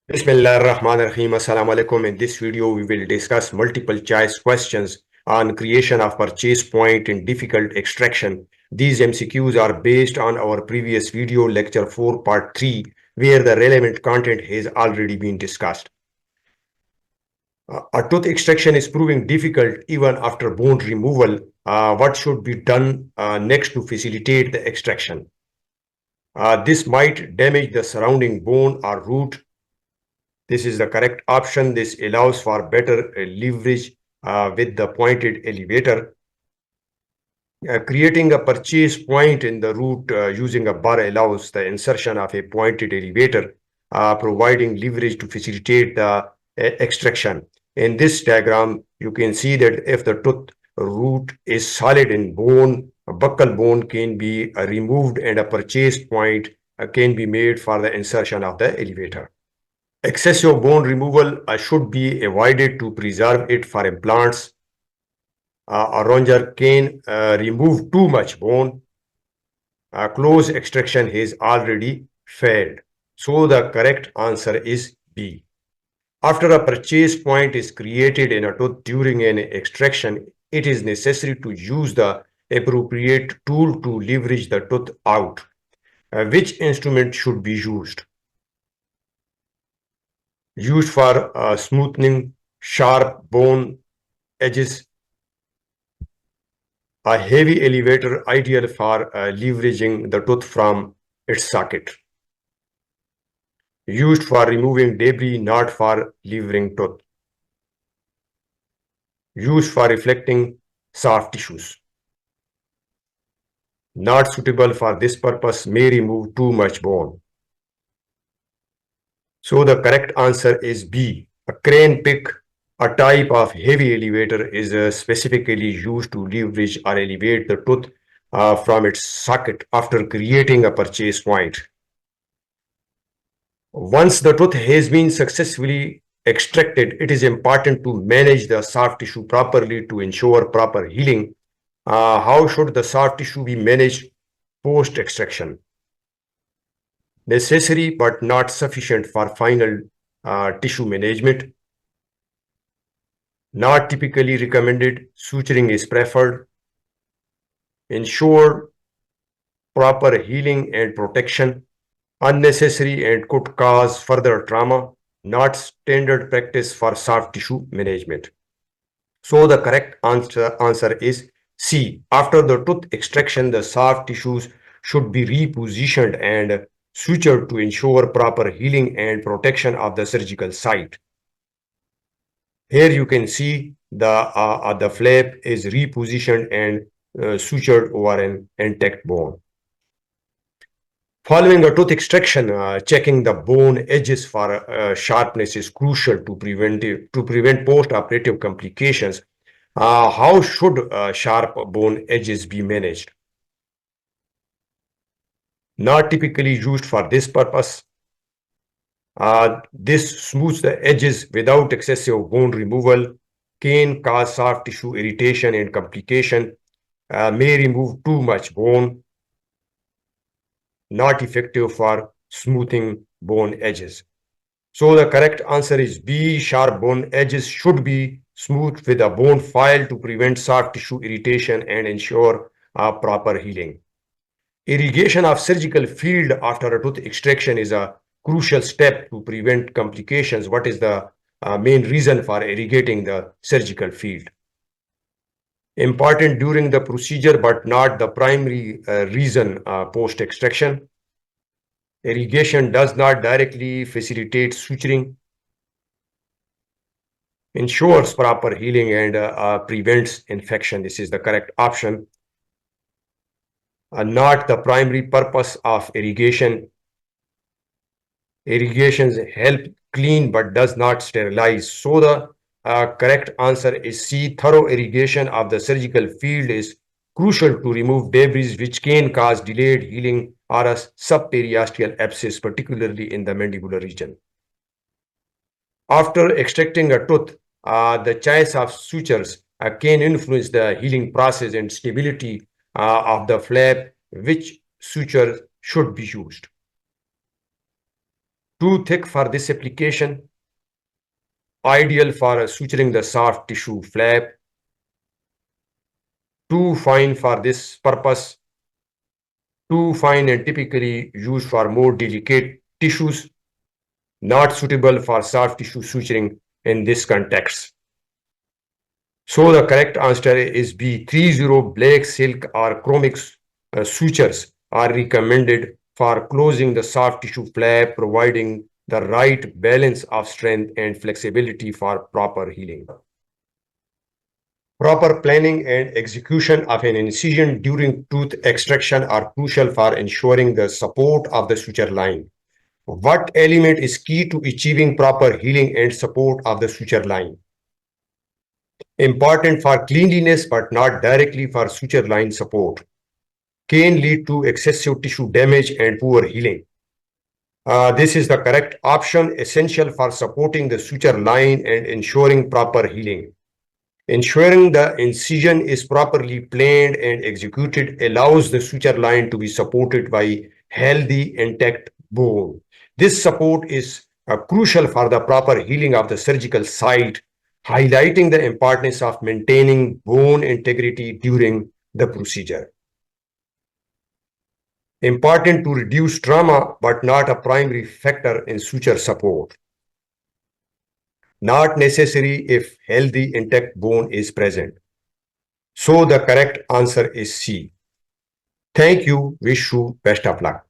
Bismillahirrahmanirrahim. Assalamu alaikum. In this video, we will discuss multiple choice questions on creation of purchase point in difficult extraction. These MCQs are based on our previous video, lecture 4, part 3, where the relevant content has already been discussed. A tooth extraction is proving difficult even after bone removal. What should be done next to facilitate the extraction? This might damage the surrounding bone or root. This is the correct option. This allows for better leverage with the pointed elevator. Creating a purchase point in the root using a bar allows the insertion of a pointed elevator, providing leverage to facilitate the extraction. In this diagram, you can see that if the tooth root is solid in bone, a buccal bone can be removed and a purchase point can be made for the insertion of the elevator. Excessive bone removal should be avoided to preserve it for implants. A ronger can remove too much bone. Close extraction has already failed. So the correct answer is B. After a purchase point is created in a tooth during an extraction, it is necessary to use the appropriate tool to leverage the tooth out. Which instrument should be used? Used for smoothing sharp bone edges. A heavy elevator ideal for leveraging the tooth from its socket. Used for removing debris, not for levering tooth. Used for reflecting soft tissues. Not suitable for this purpose, may remove too much bone. So the correct answer is B. A crane pick, a type of heavy elevator, is specifically used to leverage or elevate the tooth from its socket after creating a purchase point. Once the tooth has been successfully extracted, it is important to manage the soft tissue properly to ensure proper healing. How should the soft tissue be managed post-extraction? Necessary but not sufficient for final tissue management. Not typically recommended. Suturing is preferred. Ensure proper healing and protection. Unnecessary and could cause further trauma. Not standard practice for soft tissue management. So the correct answer is C. After the tooth extraction, the soft tissues should be repositioned and sutured to ensure proper healing and protection of the surgical site. Here you can see the flap is repositioned and sutured over an intact bone. Following a tooth extraction, checking the bone edges for sharpness is crucial to prevent post-operative complications. How should sharp bone edges be managed? Not typically used for this purpose. This smooths the edges without excessive bone removal, can cause soft tissue irritation and complication, may remove too much bone, not effective for smoothing bone edges. So the correct answer is B. Sharp bone edges should be smoothed with a bone file to prevent soft tissue irritation and ensure proper healing. Irrigation of surgical field after a tooth extraction is a crucial step to prevent complications. What is the main reason for irrigating the surgical field? Important during the procedure, but not the primary reason post-extraction. Irrigation does not directly facilitate suturing, ensures proper healing, and prevents infection. This is the correct option. Not the primary purpose of irrigation. Irrigations help clean but does not sterilize. So the correct answer is C. Thorough irrigation of the surgical field is crucial to remove debris which can cause delayed healing or a subperiosteal abscess, particularly in the mandibular region. After extracting a tooth, the choice of sutures can influence the healing process and stability of the flap. Which suture should be used? Too thick for this application. Ideal for suturing the soft tissue flap. Too fine for this purpose. Too fine and typically used for more delicate tissues. Not suitable for soft tissue suturing in this context. So the correct answer is B. 30 black silk or chromic sutures are recommended for closing the soft tissue flap, providing the right balance of strength and flexibility for proper healing. Proper planning and execution of an incision during tooth extraction are crucial for ensuring the support of the suture line. What element is key to achieving proper healing and support of the suture line? Important for cleanliness but not directly for suture line support. Can lead to excessive tissue damage and poor healing. This is the correct option, essential for supporting the suture line and ensuring proper healing. Ensuring the incision is properly planned and executed allows the suture line to be supported by healthy, intact bone. This support is crucial for the proper healing of the surgical site, highlighting the importance of maintaining bone integrity during the procedure. Important to reduce trauma, but not a primary factor in suture support. Not necessary if healthy intact bone is present. So the correct answer is C. Thank you. Wish you best of luck.